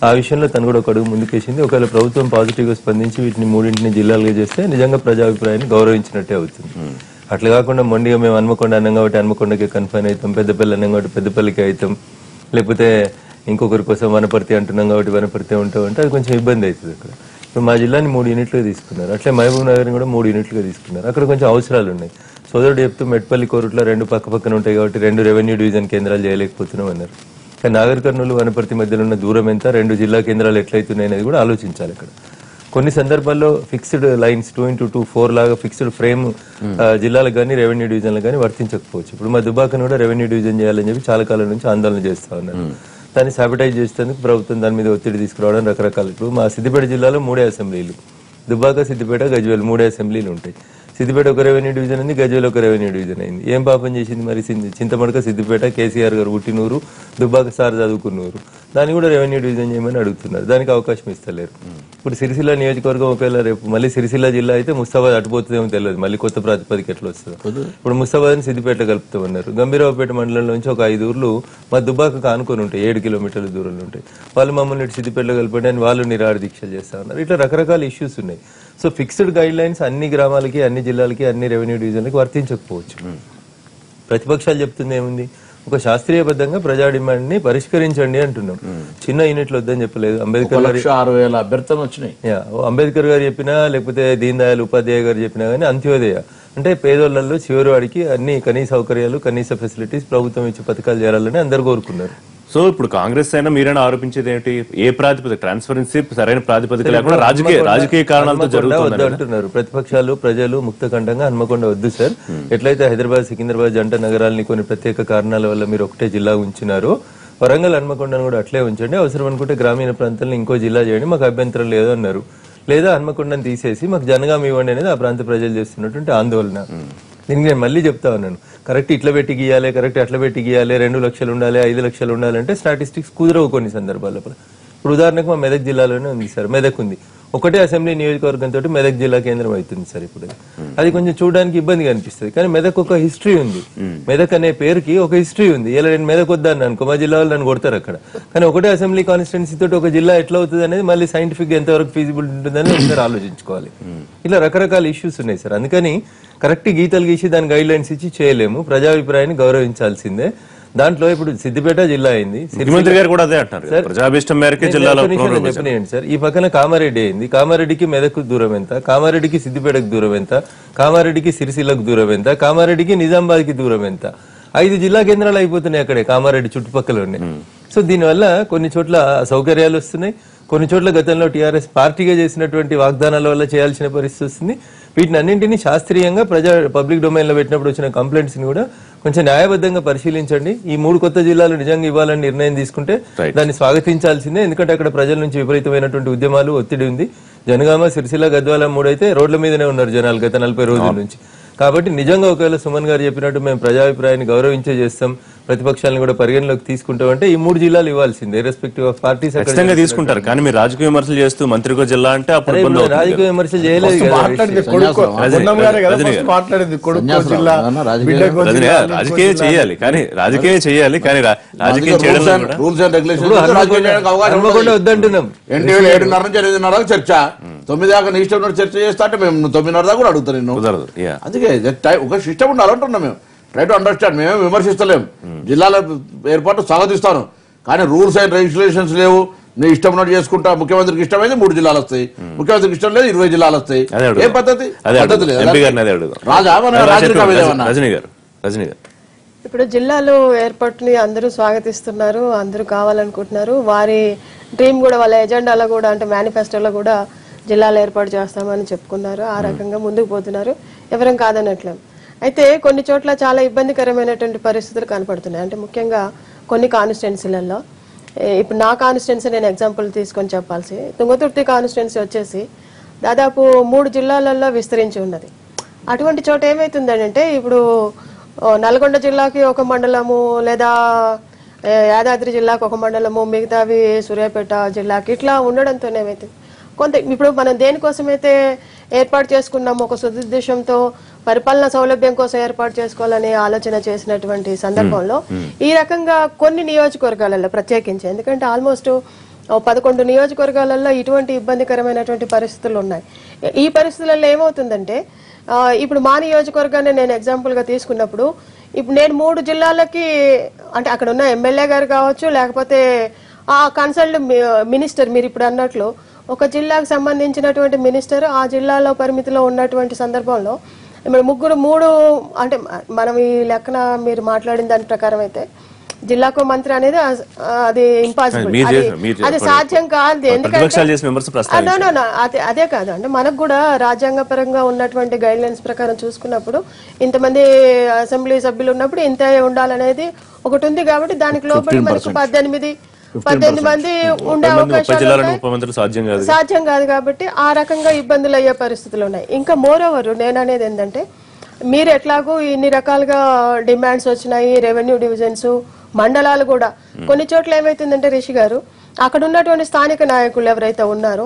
ఆ విషయంలో తను కూడా ఒక అడుగు ముందుకేసింది. ఒకవేళ ప్రభుత్వం పాజిటివ్ గా స్పందించి వీటిని మూడింటిని జిల్లాలుగా చేస్తే నిజంగా ప్రజాభిప్రాయాన్ని గౌరవించినట్టే అవుతుంది. అట్లా కాకుండా మొండిగా మేము హన్మకొండ అన్నం కాబట్టి హన్మకొండకి కన్ఫైన్ అవుతాం, పెద్దపల్లి అన్నం కాబట్టి పెద్దపల్లికి అవుతాం, లేకపోతే ఇంకొకరి కోసం వనపర్తి అంటున్నాం కాబట్టి వనపర్తి ఉంటాం అంటే అది కొంచెం ఇబ్బంది అవుతుంది. అక్కడ ఇప్పుడు మా జిల్లాని 3 యూనిట్లుగా తీసుకున్నారు, అట్లే మహబూబ్ నగర్ని కూడా 3 యూనిట్లుగా తీసుకున్నారు. అక్కడ కొంచెం అవసరాలు ఉన్నాయి. సోదరుడు చెప్తూ మెట్పల్లి కోరుట్ల 2 పక్కన ఉంటాయి కాబట్టి 2 రెవెన్యూ డివిజన్ కేంద్రాలు చేయలేకపోతున్నాం అన్నారు. కానీ నాగర్ కర్నూలు వనపర్తి మధ్యలో ఉన్న దూరం ఎంత, 2 జిల్లా కేంద్రాలు ఎట్లయితున్నాయి అనేది కూడా ఆలోచించాలి. ఇక్కడ కొన్ని సందర్భాల్లో ఫిక్స్డ్ లైన్స్ 2x2 4 లాగా ఫిక్స్డ్ ఫ్రేమ్ జిల్లాలకు కానీ రెవెన్యూ డివిజన్లకు కానీ వర్తించకపోవచ్చు. ఇప్పుడు మా దుబ్బాకను కూడా రెవెన్యూ డివిజన్ చేయాలని చెప్పి చాలా కాలం నుంచి ఆందోళన చేస్తా ఉన్నారు. దాన్ని సాబిటైజ్ చేసేందుకు ప్రభుత్వం దాని మీద ఒత్తిడి తీసుకురావడం రకరకాల. ఇప్పుడు మా సిద్దిపేట జిల్లాలో 3 అసెంబ్లీలు, దుబ్బాక, సిద్దిపేట, గజ్వేల్ 3 అసెంబ్లీలు ఉంటాయి. సిద్దిపేట ఒక రెవెన్యూ డివిజన్ అయింది, గజ్వేల్ ఒక రెవెన్యూ డివిజన్ అయింది. ఏం పాపం చేసింది మరి? చింతమడక, సిద్దిపేట, కేసీఆర్ గారు పుట్టినూరు, దుబ్బాక సార్ చదువుకున్నూరు, దాన్ని కూడా రెవెన్యూ డివిజన్ చేయమని అడుగుతున్నారు. దానికి అవకాశం ఇస్తలేరు. ఇప్పుడు సిరిసిల్ల నియోజకవర్గం ఒకవేళ రేపు మళ్ళీ సిరిసిల్ల జిల్లా అయితే ముస్తాబాద్ అటుపోతుందేమో తెలియదు, మళ్ళీ కొత్త ప్రాతిపదిక ఎట్లా వస్తుందో. ఇప్పుడు ముస్తాబాద్ని సిద్దిపేట కలుపుతామన్నారు. గంభీరావుపేట మండలంలో నుంచి ఒక 5 ఊర్లు మా దుబ్బాకకు ఆనుకొని ఉంటాయి, 7 కిలోమీటర్ల దూరంలో ఉంటాయి. వాళ్ళు మమ్మల్ని సిద్దిపేటలో కలిపండి అని వాళ్ళు నిరాహార దీక్షలు చేస్తా ఉన్నారు. ఇట్లా రకరకాల ఇష్యూస్ ఉన్నాయి. సో ఫిక్స్డ్ గైడ్ లైన్స్ అన్ని గ్రామాలకి, అన్ని జిల్లాలకి, అన్ని రెవెన్యూ డివిజన్లకి వర్తించకపోవచ్చు. ప్రతిపక్షాలు చెప్తుంది ఏముంది? ఒక శాస్త్రీయబద్ధంగా ప్రజా డిమాండ్ ని పరిష్కరించండి అంటున్నాం. చిన్న యూనిట్లు వద్దని చెప్పలేదు. అంబేద్కర్ గారు 6,000 అభ్యర్థనలు వచ్చినాయి. అంబేద్కర్ గారు చెప్పినా, లేకపోతే దీన్ దయాళ్ ఉపాధ్యాయ గారు చెప్పినా కానీ అంత్యోదయ అంటే పేదోళ్లలో చివరి వాడికి అన్ని కనీస సౌకర్యాలు, కనీస ఫెసిలిటీస్ ప్రభుత్వం ఇచ్చే పథకాలు చేరాలని అందరు కోరుకున్నారు. సో ఇప్పుడు కాంగ్రెస్ అయినా మీరైనా ఆరోపించేది ఏంటి? ఏ ప్రాతిపదిక ట్రాన్స్పరెన్సీ సరైన ప్రాతిపదిక లేకుండా రాజకీయ కారణాలతో జరుగుతుంది అంటున్నారు ప్రతిపక్షాలు. ప్రజలు ముక్తకంఠంగా హన్మకొండ వద్దు సార్, ఎట్లయితే హైదరాబాద్, సికింద్రాబాద్ జంట నగరాలని కొన్ని ప్రత్యేక కారణాల వల్ల మీరు ఒకటే జిల్లా ఉంచినారో వరంగల్, హన్మకొండను కూడా అట్లే ఉంచండి, అవసరం అనుకుంటే గ్రామీణ ప్రాంతాలను ఇంకో జిల్లా చేయండి, మాకు అభ్యంతరం లేదు అన్నారు. లేదా హన్మకొండను తీసేసి మాకు జనగామ ఇవ్వండి అనేది ఆ ప్రాంత ప్రజలు చేస్తున్నటువంటి ఆందోళన. దీనికి నేను మళ్ళీ చెప్తా ఉన్నాను, కరెక్ట్ ఇట్లా పెట్టి గీయాలి, కరెక్ట్ అట్లా పెట్టి గీయాలి, 2 లక్షలు ఉండాలి, 5 లక్షలు ఉండాలంటే స్టాటిస్టిక్స్ కుదరవు కొన్ని సందర్భాల్లో. ఇప్పుడు ఉదాహరణకు మా మెదక్ జిల్లాలోనే ఉంది సార్, మెదక్ ఉంది, ఒకటే అసెంబ్లీ నియోజకవర్గంతో మెదక్ జిల్లా కేంద్రం అవుతుంది సార్. ఇప్పుడు అది కొంచెం చూడడానికి ఇబ్బందిగా అనిపిస్తుంది, కానీ మెదక్ ఒక హిస్టరీ ఉంది. మెదక్ అనే పేరుకి ఒక హిస్టరీ ఉంది. ఇలా నేను మెదక్ వద్దాను అనుకో, మా జిల్లా వాళ్ళు నన్ను కొడతారు అక్కడ. కానీ ఒకటే అసెంబ్లీ కాన్స్టిట్యున్సీ తోటి ఒక జిల్లా ఎట్లా అవుతుంది అనేది మళ్ళీ సైంటిఫిక్ ఎంతవరకు ఫీజిబుల్ ఉంటుందని ఒకసారి ఆలోచించుకోవాలి. ఇలా రకరకాల ఇష్యూస్ ఉన్నాయి సార్. అందుకని కరెక్ట్ గీతలు గీసి దాని గైడ్ లైన్స్ ఇచ్చి చేయలేము. ప్రజాభిప్రాయాన్ని గౌరవించాల్సిందే. దాంట్లో ఇప్పుడు సిద్దిపేట జిల్లా అయింది, ముఖ్యమంత్రి గారు కూడా అదే అంటారు, ప్రజాభిష్టం మేరకే జిల్లాలో చెప్పినాయండి సార్. ఈ పక్కన కామారెడ్డి అయింది, కామారెడ్డికి మెదక్ దూరం ఎంత, కామారెడ్డికి సిద్దిపేటకు దూరం ఎంత, కామారెడ్డికి సిరిసిల్లకు దూరం ఎంత, కామారెడ్డికి నిజామాబాద్ కి దూరం ఎంత. 5 జిల్లా కేంద్రాలు అయిపోతున్నాయి అక్కడే కామారెడ్డి చుట్టుపక్కల. సో దీనివల్ల కొన్ని చోట్ల సౌకర్యాలు వస్తున్నాయి, కొన్ని చోట్ల గతంలో టీఆర్ఎస్ పార్టీగా చేసినటువంటి వాగ్దానాల వల్ల చేయాల్సిన పరిస్థితి వస్తుంది. వీటిని అన్నింటినీ శాస్త్రీయంగా పబ్లిక్ డొమైన్ లో పెట్టినప్పుడు వచ్చిన కంప్లైంట్స్ ని కూడా కొంచెం న్యాయబద్ధంగా పరిశీలించండి. ఈ 3 కొత్త జిల్లాలు నిజంగా ఇవ్వాలని నిర్ణయం తీసుకుంటే దాన్ని స్వాగతించాల్సిందే. ఎందుకంటే అక్కడ ప్రజల నుంచి విపరీతమైనటువంటి ఉద్యమాలు, ఒత్తిడి ఉంది. జనగామ, సిరిసిల్ల, గద్వాల 3 అయితే రోడ్ల మీదనే ఉన్నారు జనాలు గత 40 రోజుల నుంచి. కాబట్టి నిజంగా ఒకవేళ సుమన్ గారు చెప్పినట్టు మేము ప్రజాభిప్రాయాన్ని గౌరవించే చేస్తాం, ప్రతిపక్షాలను కూడా పరిగణలోకి తీసుకుంటామంటే ఈ 3 జిల్లాలు ఇవ్వాల్సిందే, రెస్పెక్టివ్ ఆఫ్ పార్టీస్ తీసుకుంటారు. కానీ మీరు రాజకీయ విమర్శలు చేస్తూ మంత్రికో జిల్లా అంటే రాజకీయ విమర్శలు చేయలేదు రాజకీయం చేయాలి, కానీ రాజకీయం చేయడం వద్దంటున్నాం. చర్చ 9 దాకా నీ ఇష్టం ఉన్నట్టు చర్చ చేస్తా అంటే మేము 9:30 దాకా కూడా అడుగుతాను నేను. కుదరదు. Yeah. అందుకే ఒక సిస్టమ్ ఉండాలంటున్నాం మేము. Try to understand. మేమే విమర్శిస్తలేం, జిల్లాల ఏర్పాటు స్వాగతిస్తాను, కానీ రూల్స్ అండ్ రెగ్యులేషన్స్ లేవు. నీ ఇష్టం ఉన్నట్టు చేసుకుంటా. ముఖ్యమంత్రికి ఇష్టమైంది 3 జిల్లాలు వస్తాయి, ముఖ్యమంత్రికి ఇష్టం లేదు 20 జిల్లాలు వస్తాయి. ఏ పద్ధతి? పద్ధతి లేదు. రాజా రజనీ గారు ఇప్పుడు జిల్లాలో ఏర్పాటుని అందరూ స్వాగతిస్తున్నారు, అందరూ కావాలనుకుంటున్నారు. వారి డ్రీమ్ కూడా, వాళ్ళ ఎజెండాలో కూడా, అంటే మేనిఫెస్టోలో కూడా జిల్లాలు ఏర్పాటు చేస్తామని చెప్పుకున్నారు. ఆ రకంగా ముందుకు పోతున్నారు, ఎవరం కాదనట్లేదు. అయితే కొన్ని చోట్ల చాలా ఇబ్బందికరమైనటువంటి పరిస్థితులు కనపడుతున్నాయి. అంటే ముఖ్యంగా కొన్ని కాన్స్టిట్యున్సీలలో, ఇప్పుడు నా కాన్స్టిట్యున్సీ నేను ఎగ్జాంపుల్ తీసుకొని చెప్పాల్సి, తుంగతుర్తి కాన్స్టిట్యున్సీ వచ్చేసి దాదాపు 3 జిల్లాలలో విస్తరించి ఉన్నది. అటువంటి చోట ఏమవుతుందంటే ఇప్పుడు నల్గొండ జిల్లాకి ఒక మండలము, లేదా యాదాద్రి జిల్లాకు ఒక మండలము, మిగతావి సూర్యాపేట జిల్లాకి ఇట్లా ఉండడంతో ఏమైతుంది కొంత. ఇప్పుడు మనం దేనికోసమైతే ఏర్పాటు చేసుకున్నాము, ఒక సదుద్దేశంతో పరిపాలన సౌలభ్యం కోసం ఏర్పాటు చేసుకోవాలని ఆలోచన చేసినటువంటి సందర్భంలో ఈ రకంగా కొన్ని నియోజకవర్గాలలో ప్రత్యేకించి, ఎందుకంటే ఆల్మోస్ట్ 11 నియోజకవర్గాలలో ఇటువంటి ఇబ్బందికరమైనటువంటి పరిస్థితులు ఉన్నాయి. ఈ పరిస్థితులలో ఏమవుతుందంటే, ఇప్పుడు మా నియోజకవర్గాన్ని నేను ఎగ్జాంపుల్ గా తీసుకున్నప్పుడు, ఇప్పుడు నేను 3 జిల్లాలకి, అంటే అక్కడ ఉన్న ఎమ్మెల్యే గారు కావచ్చు, లేకపోతే ఆ కన్సల్ట్ మినిస్టర్, మీరు ఇప్పుడు అన్నట్లు ఒక జిల్లాకు సంబంధించినటువంటి మినిస్టర్ ఆ జిల్లాలో పరిమితిలో ఉన్నటువంటి సందర్భంలో ఇప్పుడు 3 అంటే మనం ఈ లెక్కన మీరు మాట్లాడిన దాని ప్రకారం అయితే జిల్లాకు మంత్రి అనేది అది ఇంపాసిబుల్, అది సాధ్యం కాదు. ఎందుకంటే అదే కాదు, అంటే మనకు కూడా రాజ్యాంగ పరంగా ఉన్నటువంటి గైడ్ లైన్స్ ప్రకారం చూసుకున్నప్పుడు ఇంతమంది అసెంబ్లీ సభ్యులు ఉన్నప్పుడు ఇంత ఉండాలనేది ఒకటి ఉంది. కాబట్టి దానికి లోపల మనకు 18 మంది ఉండే అవకాశాలు సాధ్యం కాదు. కాబట్టి ఆ రకంగా ఇబ్బందులు అయ్యే పరిస్థితులు ఉన్నాయి. ఇంకా మోర్ ఓవర్ నేను అనేది ఏంటంటే, మీరు ఎట్లాగూ ఇన్ని రకాలుగా డిమాండ్స్ వచ్చినాయి, రెవెన్యూ డివిజన్స్, మండలాలు కూడా కొన్ని చోట్ల ఏమైతుందంటే రిషి గారు, అక్కడ ఉన్నటువంటి స్థానిక నాయకులు ఎవరైతే ఉన్నారో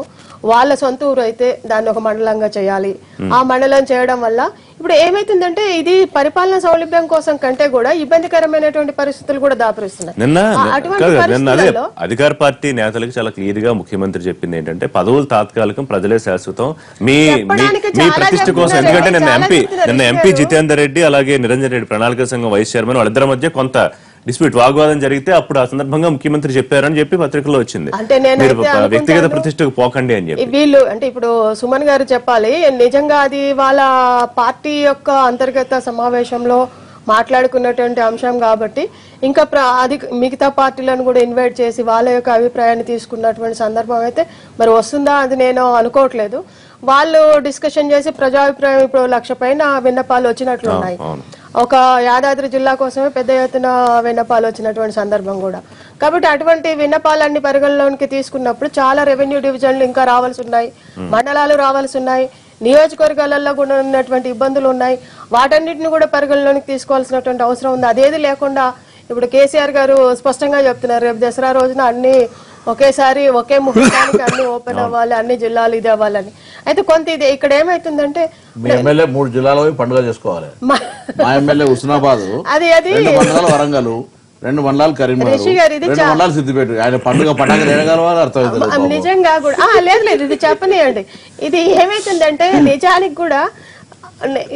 వాళ్ళ సొంత ఊరు అయితే దాన్ని ఒక మండలంగా చేయాలి. ఆ మండలం చేయడం వల్ల ఇప్పుడు ఏమైతుందంటే ఇది పరిపాలన సౌలభ్యం కోసం కంటే కూడా ఇబ్బందికరమైనటువంటి పరిస్థితులు కూడా దాపురిస్తున్నాయి. అధికార పార్టీ నేతలకు చాలా క్లియర్ గా ముఖ్యమంత్రి చెప్పింది ఏంటంటే, పదవులు తాత్కాలికం, ప్రజలే శాశ్వతం. మీ ప్రతిష్ట కోసం, ఎందుకంటే నిన్న ఎంపీ జితేందర్ రెడ్డి అలాగే నిరంజన్ రెడ్డి ప్రణాళిక సంఘం వైస్ చైర్మన్ వాళ్ళిద్దరి మధ్య కొంత డిస్ప్యూట్, వాగ్వాదం జరిగితే అప్పుడు ఆ సందర్భంగా ముఖ్యమంత్రి చెప్పారని చెప్పి పత్రికలో వచ్చింది, వ్యక్తిగత ప్రతిష్టకు పోకండి అని చెప్పి. వీళ్ళు అంటే ఇప్పుడు సుమన్ గారు చెప్పాలి, నిజంగా అది వాళ్ళ పార్టీ యొక్క అంతర్గత సమావేశంలో మాట్లాడుకున్నటువంటి అంశం కాబట్టి ఇంకా అది మిగతా పార్టీలను కూడా ఇన్వైట్ చేసి వాళ్ళ యొక్క అభిప్రాయాన్ని తీసుకున్నటువంటి సందర్భం అయితే మరి వస్తుందా అది నేను అనుకోవట్లేదు. వాళ్ళు డిస్కషన్ చేసి ప్రజాభిప్రాయం ఇప్పుడు 1,00,000 పైన విన్నపాలు వచ్చినట్లు ఉన్నాయి. ఒక యాదాద్రి జిల్లా కోసమే పెద్ద ఎత్తున విన్నపాలు వచ్చినటువంటి సందర్భం కూడా. కాబట్టి అటువంటి విన్నపాలన్నీ పరిగణలోనికి తీసుకున్నప్పుడు చాలా రెవెన్యూ డివిజన్లు ఇంకా రావాల్సి ఉన్నాయి, మండలాలు రావాల్సి ఉన్నాయి, నియోజకవర్గాలలో కూడా ఉన్నటువంటి ఇబ్బందులు ఉన్నాయి. వాటన్నిటిని కూడా పరిగణలోనికి తీసుకోవాల్సినటువంటి అవసరం ఉంది. అదేది లేకుండా ఇప్పుడు కేసీఆర్ గారు స్పష్టంగా చెప్తున్నారు, రేపు దసరా రోజున అన్ని ఒకేసారి ఒకే ముహూర్తానికి అన్ని ఓపెన్ అవ్వాలి, అన్ని జిల్లాలు ఇది అవ్వాలని. అయితే కొంత ఇది ఇక్కడ ఏమైతుందంటే, మీ ఎమ్మెల్యే 3 జిల్లాలో పండుగ చేసుకోవాలి, మా ఎమ్మెల్యే హుస్నాబాద్, 2 మండలాలు వరంగల్, 2 మండలాలు కరీంనగర్, 2 మండలాలు సిద్దిపేట. ఆయన పండుగ తిరగలవాలి అర్థం నిజంగా కూడా లేదు ఇది చెప్పనియండి. ఇది ఏమైతుందంటే నిజానికి కూడా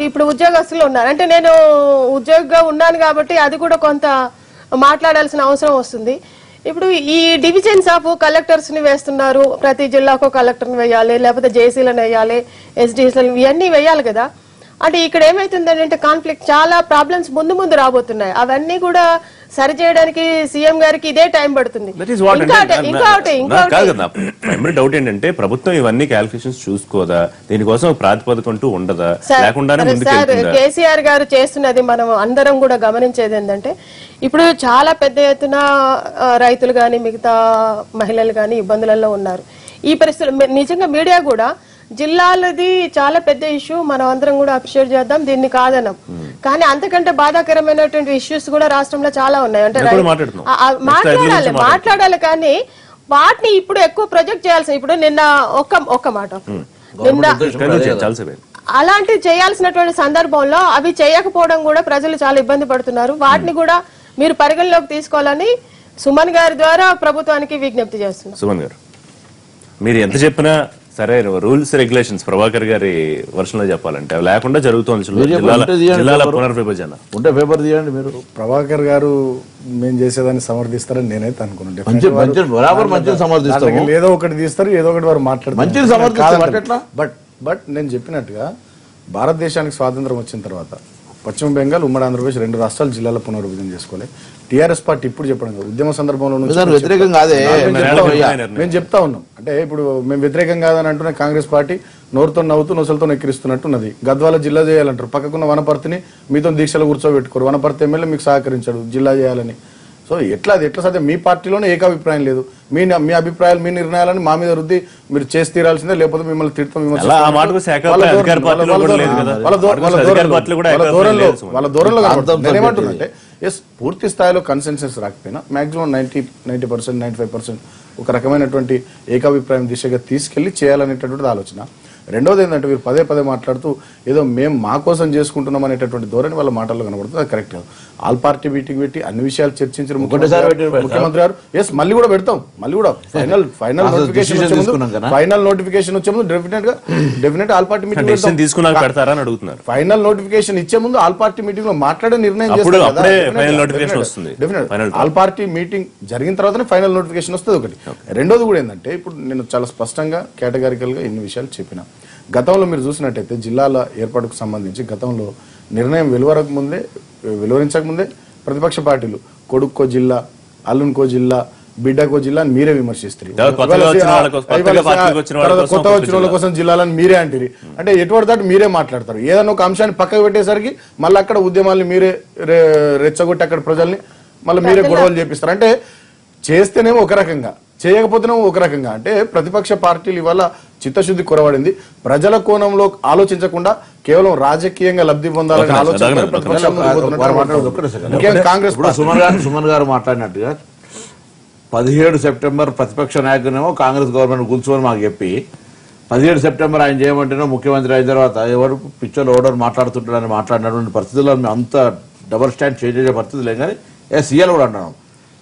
ఇప్పుడు ఉద్యోగస్తులు ఉన్నారు, అంటే నేను ఉద్యోగిగా ఉన్నాను కాబట్టి అది కూడా కొంత మాట్లాడాల్సిన అవసరం వస్తుంది. ఇప్పుడు ఈ డివిజన్స్ ఆఫ్ కలెక్టర్స్ ని వేస్తున్నారు, ప్రతి జిల్లాకు కలెక్టర్ ని వేయాలి, లేకపోతే జేసీలను వేయాలి, ఎస్డీసీలను, ఇవన్నీ వేయాలి కదా. అంటే ఇక్కడ ఏమైతుందంటే కాన్ఫ్లిక్ట్, చాలా ప్రాబ్లమ్స్ ముందు రాబోతున్నాయి. అవన్నీ కూడా సరి చేయడానికి సీఎం గారికి ఇదే టైం పడుతుంది. డౌట్ ఏంటంటే, ప్రభుత్వం ఇవన్నీ క్యాలిక్యులేషన్స్ చూసుకోదా, దీనికోసం ప్రాతిపదిక అంటూ ఉండదా, లేకుండానే కేసీఆర్ గారు చేస్తున్నది మనం అందరం కూడా గమనించేది ఏంటంటే, ఇప్పుడు చాలా పెద్ద ఎత్తున రైతులు గాని మిగతా మహిళలు గాని ఇబ్బందులలో ఉన్నారు. ఈ పరిస్థితులు నిజంగా మీడియా కూడా జిల్లాలది చాలా పెద్ద ఇష్యూ, మనం అందరం కూడా అప్రిషియేట్ చేద్దాం, దీన్ని కాదనం. కానీ అంతకంటే బాధాకరమైనటువంటి ఇష్యూస్ కూడా రాష్ట్రంలో చాలా ఉన్నాయి. అంటే మాట్లాడాలి కానీ వాటిని ఇప్పుడు ఎక్కువ ప్రొజెక్ట్ చేయాల్సి, ఇప్పుడు నిన్న ఒక్క మాట అలాంటివి చేయాల్సినటువంటి సందర్భంలో అవి చేయకపోవడం కూడా ప్రజలు చాలా ఇబ్బంది పడుతున్నారు. వాటిని కూడా మీరు పరిగణలోకి తీసుకోవాలని సుమన్ గారి ద్వారా ప్రభుత్వానికి విజ్ఞప్తి చేస్తున్నారు. సుమన్ గారు, మీరు ఎంత చెప్పినా సరే రూల్స్ రెగ్యులేషన్స్ ప్రభాకర్ గారి వర్షంలో చెప్పాలంటే అవి లేకుండా జరుగుతోంది మీరు చెప్పండి, జిల్లాల పునర్విభజన. ఉంటే పేపర్ తీయండి మీరు. ప్రభాకర్ గారు మేము చేసేదాన్ని సమర్థిస్తారని నేనైతే అనుకున్నాను. మంచిని సమర్థిస్తాము, ఏదో ఒకటి తీస్తారు, ఏదో ఒకటి వారు మాట్లాడతారు. మంచిని సమర్థిస్తారు. బట్ నేను చెప్పినట్టుగా భారతదేశానికి స్వాతంత్రం వచ్చిన తర్వాత పశ్చిమ బెంగాల్, ఉమ్మడి ఆంధ్రప్రదేశ్ 2 రాష్ట్రాలు జిల్లాల పునర్విభజన చేసుకోవాలి. టీఆర్ఎస్ పార్టీ ఇప్పుడు చెప్పడం కాదు, ఉద్యమ సందర్భంలో వ్యతిరేకం కాదే మేము చెప్తా ఉన్నాం. అంటే ఇప్పుడు మేము వ్యతిరేకం కాదని అంటున్నా కాంగ్రెస్ పార్టీ నోరుతో నవ్వుతూ నొసలతో ఎక్కిరిస్తున్నట్టున్నది. గద్వాల జిల్లా చేయాలంటారు, పక్కకున్న వనపర్తిని మీతో దీక్షలు కూర్చోబెట్టుకోరు, వనపర్తి ఎమ్మెల్యే మీకు సహకరించాడు జిల్లా చేయాలని. సో ఎట్లా సాధ్యం? మీ పార్టీలోనే ఏకాభిప్రాయం లేదు. మీ అభిప్రాయాలు, మీ నిర్ణయాలను మా మీద రుద్ది మీరు చేసి తీరాల్సిందే, లేకపోతే మిమ్మల్ని తిడతాం. వాళ్ళ దూరంలో ఏమంటుందంటే పూర్తి స్థాయిలో కన్సెన్సస్ రాకపోయినా మాక్సిమం 90%, 95% ఒక రకమైనటువంటి ఏకాభిప్రాయం దిశగా తీసుకెళ్లి చేయాలనేటటువంటిది ఆలోచన. రెండోది ఏంటంటే వీరు పదే పదే మాట్లాడుతూ ఏదో మేము మా కోసం చేసుకుంటున్నాం అనేటటువంటి ధోరణి వాళ్ళ మాటల్లో కనబడుతుంది. అది కరెక్ట్ కాదు. ఆల్ పార్టీ మీటింగ్ పెట్టి అన్ని విషయాలు చర్చించిన ముఖ్యమంత్రి గారు మళ్ళీ కూడా పెడతాం, మళ్ళీ కూడా ఫైనల్ నోటిఫికేషన్ వచ్చే ముందు డెఫినెట్ ఆల్ పార్టీ మీటింగ్ తీసుకున్నాక పెడతారని అడుగుతున్నారు. ఫైనల్ నోటిఫికేషన్ ఇచ్చే ముందు ఆల్ పార్టీ మీటింగ్ లో మాట్లాడే నిర్ణయం ఆల్ పార్టీ మీటింగ్ జరిగిన తర్వాతనే ఫైనల్ నోటిఫికేషన్ వస్తుంది ఒకటి. రెండోది కూడా ఏంటంటే ఇప్పుడు నేను చాలా స్పష్టంగా కేటగారికల్ గా ఇన్ని విషయాలు చెప్పిన. గతంలో మీరు చూసినట్టయితే జిల్లాల ఏర్పాటుకు సంబంధించి గతంలో నిర్ణయం వెలువరించక ముందే ప్రతిపక్ష పార్టీలు కొడుక్కో జిల్లా, అల్లునికో జిల్లా, బిడ్డకో జిల్లా అని మీరే విమర్శిస్తారు. కొత్తగా వచ్చిన వాళ్ళ కోసం జిల్లాలని మీరే అంటారు. అంటే ఎటువంటి దాటి మీరే మాట్లాడతారు. ఏదైనా ఒక అంశాన్ని పక్కకు పెట్టేసరికి మళ్ళీ అక్కడ ఉద్యమాల్ని మీరే రెచ్చగొట్టి అక్కడ ప్రజల్ని మళ్ళీ మీరే గొడవలు చేపిస్తారు. అంటే చేస్తేనేమో ఒక రకంగా, చేయకపోతేనేమో ఒక రకంగా. అంటే ప్రతిపక్ష పార్టీలు ఇవాళ చిత్తశుద్ధి కొరవడింది. ప్రజల కోణంలో ఆలోచించకుండా కేవలం రాజకీయంగా లబ్ధి పొందాలని ఆలోచన కాంగ్రెస్. సుమన్ గారు మాట్లాడినట్టుగా 17 సెప్టెంబర్ ప్రతిపక్ష నాయకునేమో కాంగ్రెస్ గవర్నమెంట్ కూర్చోని మాకు చెప్పి 17 సెప్టెంబర్ ఆయన చేయమంటేనో ముఖ్యమంత్రి అయిన తర్వాత ఎవరు పిచ్చోళ్ళు ఓడర్ మాట్లాడుతుంటాడని మాట్లాడినటువంటి పరిస్థితుల్లో అంత డబల్ స్టాండ్ చేసే పరిస్థితి లేదు. కానీ సీఎల్ కూడా అంటున్నాం,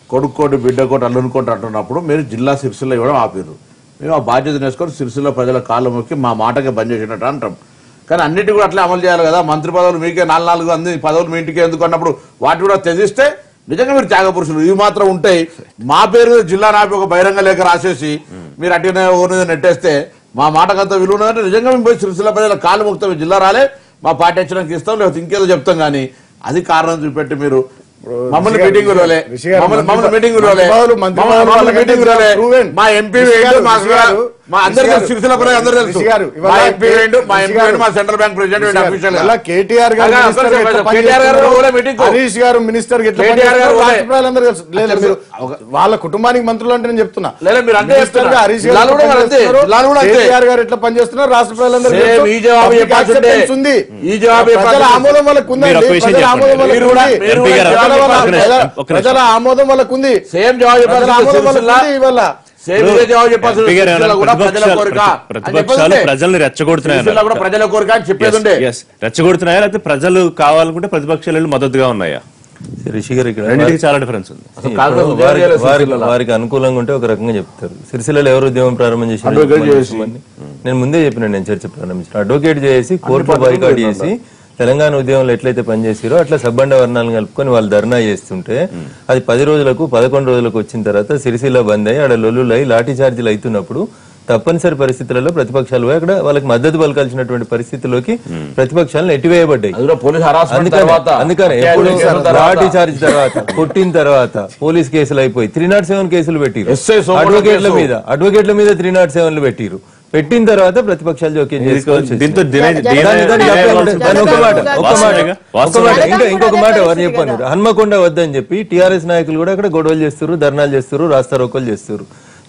కొడుకోటి, బిడ్డకోటి, అల్లునుకోటి అంటున్నప్పుడు మీరు జిల్లా సిరిసిల్ల ఇవ్వడం ఆపారు. మేము ఆ బాధ్యత నేర్చుకొని సిరిసిల్ల ప్రజల కాళ్ళు మొక్కి మా మాటకే బంద్ చేసినట్టు అంటాం. కానీ అన్నిటి కూడా అట్లే అమలు చేయాలి కదా. మంత్రి పదవులు మీకే 4 అంది, పదవులు మీ ఇంటికే ఎందుకు అన్నప్పుడు వాటి కూడా త్యజిస్తే నిజంగా మీరు త్యాగ పురుషులు. ఇవి మాత్రం ఉంటాయి. మా పేరు జిల్లా నాపి ఒక బహిరంగ లేఖ రాసేసి మీరు అట్టినే ఊరి నెట్టేస్తే మా మాటకంత విలువ ఉన్నదంటే నిజంగా మేము పోయి సిరిసిల్ల ప్రజల కాళ్ళు మొక్కుతాం. జిల్లా రాలే, మా పార్టీ వచ్చినాక ఇస్తాం, లేకపోతే ఇంకేదో చెప్తాం. కానీ అది కారణం చూపెట్టి మీరు మమ్మల్ని మీటింగ్ మా ఎంపీ మా అందరూ సిరిసిల్ల అందరూ తెలుసు. మా ఎంపీ మా సెంట్రల్ బ్యాంక్ ప్రెసిడెంట్ కేటీఆర్ గారు హరీష్ గారు మినిస్టర్ వాళ్ళ కుటుంబానికి మంత్రులు అంటే నేను చెప్తున్నా. హరీష్ కేటీఆర్ గారు ఎట్లా పనిచేస్తున్నారు రాష్ట్ర ప్రజలందరూ ఉంది. ప్రజల ఆమోదం వాళ్ళకు ఉందండి. ప్రజల ఆమోదం వాళ్ళకు ఉంది. సేమ్ జవాబు ఇవాళ ప్రజల్ని రెచ్చగొడుతున్నాయా లేకపోతే ప్రజలు కావాలనుకుంటే ప్రతిపక్షాలు మద్దతుగా ఉన్నాయా? రిషి గారు ఇక్కడ చాలా డిఫరెన్స్ ఉంది. వారికి అనుకూలంగా ఉంటే ఒక రకంగా చెప్తారు. సిరిసిల్లలో ఎవరు ఉద్యమం ప్రారంభం చేసి నేను ముందే చెప్పిన, నేను చర్చ ప్రారంభించిన అడ్వకేట్ చేసి కోర్టులో బాయ్కాట్ చేసి తెలంగాణ ఉద్యమంలో ఎట్లయితే పనిచేసారో అట్లా సబ్బండ వర్ణాలను కలుపుకొని వాళ్ళు ధర్నా చేస్తుంటే అది 10 రోజులకు 11 రోజులకు వచ్చిన తర్వాత సిరిసిల్ల బంద్ అయ్యి ఆడ లొల్లులై లాఠీ చార్జీలు అవుతున్నప్పుడు తప్పనిసరి పరిస్థితులలో ప్రతిపక్షాలు అక్కడ వాళ్ళకి మద్దతు పలకాల్సినటువంటి పరిస్థితుల్లోకి ప్రతిపక్షాలను ఎట్టివేయబడ్డాయి. అందుకని లాఠీ చార్జ్ తర్వాత కొట్టిన తర్వాత పోలీస్ కేసులు అయిపోయి 307 కేసులు పెట్టిరు. అడ్వకేట్ల మీద 307 పెట్టిరు. పెట్టిన తర్వాత ప్రతిపక్షాలు జోక్యం చేసుకోవాలి. ఇంకొక మాట ఎవరు చెప్పాను, హన్మకొండ వద్దని చెప్పి టీఆర్ఎస్ నాయకులు కూడా అక్కడ గొడవలు చేస్తారు, ధర్నాలు చేస్తారు, రాస్తారోకోలు చేస్తారు.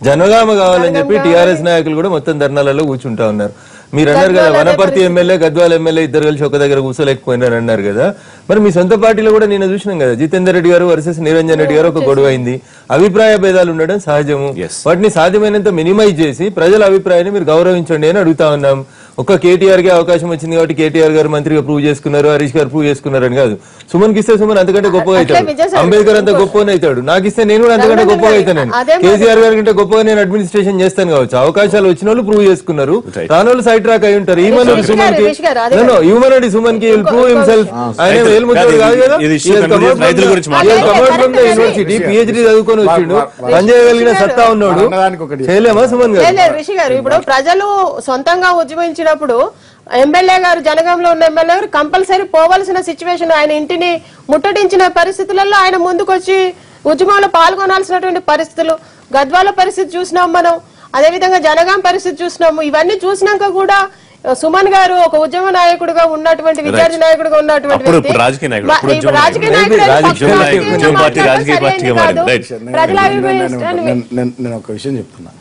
జనగామ కావాలని చెప్పి టీఆర్ఎస్ నాయకులు కూడా మొత్తం ధర్నాలలో కూర్చుంటా ఉన్నారు. మీరు అన్నారు కదా వనపర్తి ఎమ్మెల్యే, గద్వాల ఎమ్మెల్యే ఇద్దరు కలిసి ఒక దగ్గర కూర్చోలేకపోయినారు అన్నారు కదా. మరి మీ సొంత పార్టీలో కూడా నేను చూసినాం కదా, జితేందర్ రెడ్డి గారు వర్సెస్ నిరంజన్ రెడ్డి గారు ఒక గొడవ అయింది. అభిప్రాయ భేదాలు ఉండడం సహజము. వాటిని సాధ్యమైనంత మినిమైజ్ చేసి ప్రజల అభిప్రాయాన్ని మీరు గౌరవించండి అని అడుగుతా ఉన్నాం. ఒక కేటీఆర్ కి అవకాశం వచ్చింది కాబట్టి కేటీఆర్ గారు మంత్రిగా ప్రూవ్ చేసుకున్నారు, హరీష్ గారు ప్రూవ్ చేసుకున్నారు అని కాదు. సుమన్ కి ఇస్తే సుమన్ అంతకంటే గొప్పగా అవుతాడు, అంబేద్కర్ అంత గొప్పగా అవుతాడు, నాకు ఇస్తే నేను కూడా అంతకంటే గొప్పగా అవుతాను. కేసీఆర్ గారి కంటే గొప్పగా నేను అడ్మినిస్ట్రేషన్ చేస్తాను కావచ్చు. అవకాశాలు వచ్చిన వాళ్ళు ప్రూవ్ చేసుకున్నారు, రానోళ్ళు సైడ్ ట్రాక్ అయి ఉంటారు. హ్యూమన్ సుమన్ కి హ్యూమన్ సుమన్ కి ప్రూవ్ హిమ్సెల్ఫ్. ఆయన వేలుముద్దుడు కాదు కదా, యూనివర్సిటీ పిహెచ్డి చదువుకొని వచ్చిండు, పనిచేయగలిగిన సత్తా ఉన్నాడు. చేయలేమా సుమన్ గారు? రిషి గారు, ఇప్పుడు ప్రజలు సొంతంగా ఉద్యమించినప్పుడు ఎమ్మెల్యే గారు, జనగాంలో ఉన్న ఎమ్మెల్యే గారు కంపల్సరీ పోవాల్సిన సిచ్యువేషన్, ఆయన ఇంటిని ముట్టడించిన పరిస్థితులలో ఆయన ముందుకొచ్చి ఉద్యమంలో పాల్గొనాల్సినటువంటి పరిస్థితులు, గద్వాల పరిస్థితి చూసినాం మనం, అదేవిధంగా జనగాం పరిస్థితి చూసినాము. ఇవన్నీ చూసినాక కూడా సుమన్ గారు ఒక ఉద్యమ నాయకుడుగా ఉన్నటువంటి, విద్యార్థి నాయకుడుగా ఉన్నటువంటి రాజకీయ నాయకుడు నేను ఒక విషయం చెప్తున్నా.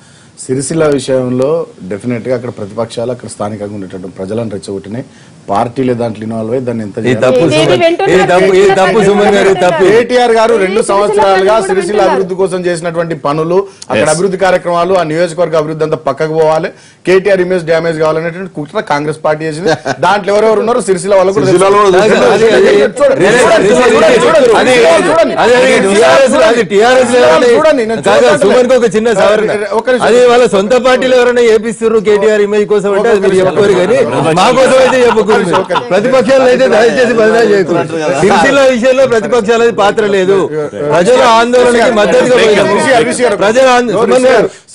సిరిసిల్ల విషయంలో డెఫినెట్ గా అక్కడ ప్రతిపక్షాలు, అక్కడ స్థానికంగా ఉండేటటువంటి ప్రజలను రెచ్చగొట్టినాయి. పార్టీలే దాంట్లో ఇన్వాల్వ్ అయ్యి దాన్ని ఎంత కేటీఆర్ గారు 2 సంవత్సరాలుగా సిరిసిల్ల అభివృద్ధి కోసం చేసినటువంటి పనులు, అక్కడ అభివృద్ధి కార్యక్రమాలు, ఆ నియోజకవర్గ అభివృద్ధి అంతా పక్కకు పోవాలి, కేటీఆర్ ఇమేజ్ డ్యామేజ్ కావాలనేటువంటి కుట్ర కాంగ్రెస్ పార్టీ చేసింది. దాంట్లో ఎవరెవరు ఉన్నారు సిరిసిల్ల వాళ్ళు కూడా చిన్న అది వాళ్ళ సొంత పార్టీలో ఎవరైనా ఏపిస్తున్నారు కేటీఆర్ ఇమేజ్ కోసం అంటే అది మీరు చెప్పారు, కానీ మా కోసం అయితే చెప్పకూడదు. ప్రతిపక్షాలు అయితే దయచేసి బదిలీ చేయకూడదు. సిరిసిల్ల విషయంలో ప్రతిపక్షాలది పాత్ర లేదు. ప్రజల ఆందోళనకి మద్దతుగా ప్రజల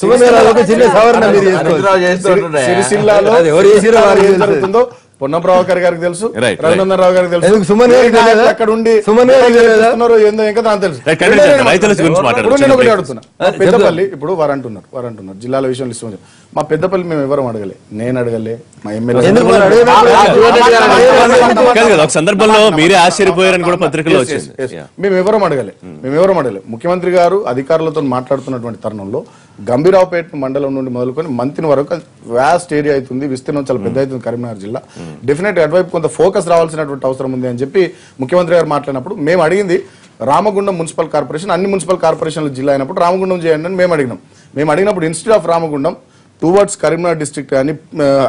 సుమన్ గారు ఒక చిన్న సవరణ మీరు చేసుకోవాలి. సిరిసిల్లాలో ఎవరు చేసిరో వారు ఏం జరుగుతుందో పొన్నం ప్రభాకర్ గారికి తెలుసు, రఘునందన్ రావు గారికి తెలుసు, సుమన్ గారు అక్కడ ఉండి సుమన్ గారు ఏందో ఇంకా నాకు తెలుసు. నేను ఒకటి అడుగుతున్నా, పెద్దపల్లి ఇప్పుడు వారు అంటున్నారు జిల్లాల విషయంలో ఇష్టం. మా పెద్దపల్లి మేము ఎవరు అడగలే, నేను అడగలే, మా ఎమ్మెల్యే సందర్భంలో మీరే ఆశ్చర్యపోయారని కూడా పత్రికలో వచ్చింది. మేము ఎవరం అడగలే. ముఖ్యమంత్రి గారు అధికారులతో మాట్లాడుతున్నటువంటి తరుణంలో గంభీరావుపేట మండలం నుండి మొదలుకొని మంతిని వరకు వ్యాస్ట్ ఏరియా అవుతుంది, విస్తీర్ణం చాలా పెద్ద అవుతుంది కరీంనగర్ జిల్లా. డెఫినెట్ గా అటువైపు కొంత ఫోకస్ రావాల్సినటువంటి అవసరం ఉంది అని చెప్పి ముఖ్యమంత్రి గారు మాట్లాడినప్పుడు మేము అడిగింది రామగుండం మున్సిపల్ కార్పొరేషన్, అన్ని మున్సిపల్ కార్పొరేషన్ల జిల్లా అయినప్పుడు రామగుండం చేయండి అని మేము అడిగినాం. మేము అడిగినప్పుడు institute of Ramagundam towards Karimnagar district కానీ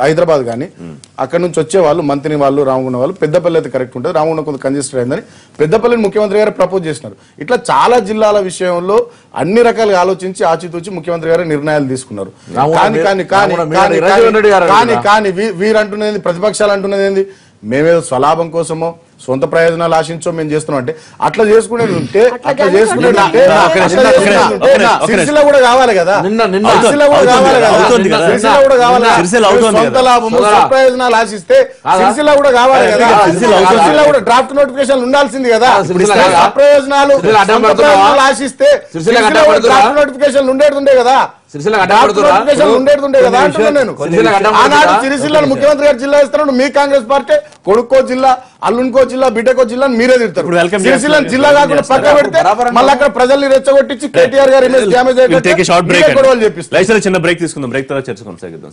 హైదరాబాద్ కానీ అక్కడ నుంచి వచ్చే వాళ్ళు మంత్రి వాళ్ళు రామగుండం వాళ్ళు పెద్దపల్లి అయితే కరెక్ట్ ఉంటుంది, రామగుండం కొంత కంజెస్టెడ్ అయిందని పెద్దపల్లిని ముఖ్యమంత్రి గారు ప్రపోజ్ చేసినారు. ఇట్లా చాలా జిల్లాల విషయంలో అన్ని రకాలుగా ఆలోచించి ఆచితూచి ముఖ్యమంత్రి గారు నిర్ణయాలు తీసుకున్నారు. కానీ వీరు అంటున్నది, ప్రతిపక్షాలు అంటున్నది ఏంది, మేమేదో స్వలాభం కోసమో సొంత ప్రయోజనాలు ఆశించో మేము చేస్తున్నాం అంటే అట్లా చేసుకునేది ఉంటే సిరిసిల్ల కూడా కావాలి కదా, సిరిసిల్ల కూడా సొంత లాభము ప్రయోజనాలు ఆశిస్తే సిరిసిల్ల కూడా కావాలి కదా, సిరిసిల్ల కూడా డ్రాఫ్ట్ నోటిఫికేషన్ ఉండాల్సింది కదా. ప్రయోజనాలు ఆశిస్తే డ్రాఫ్ట్ నోటిఫికేషన్ ఉండేటుండే కదా, ఉండేటుండే కదా అంటున్నాను నేను. ఆనాడు సిరిసిల్లను ముఖ్యమంత్రి గారు జిల్లా ఇస్తున్నాడు, మీ కాంగ్రెస్ పార్టీ కొడుకో జిల్లా, అల్లునికో జిల్లా, బిడ్డకో జిల్లా మీరే తిడతారు. సిరిసిల్లను జిల్లా కాకుండా పక్క పెడితే మళ్ళీ అక్కడ ప్రజల్ని రెచ్చగొట్టించి కేటీఆర్ గారు ఇమేజ్ డ్యామేజ్ గొడవలు చెప్పిస్తారు. చిన్న బ్రేక్ తీసుకుందాం, బ్రేక్ తర్వాత చర్చ కొనసాగిద్దాం.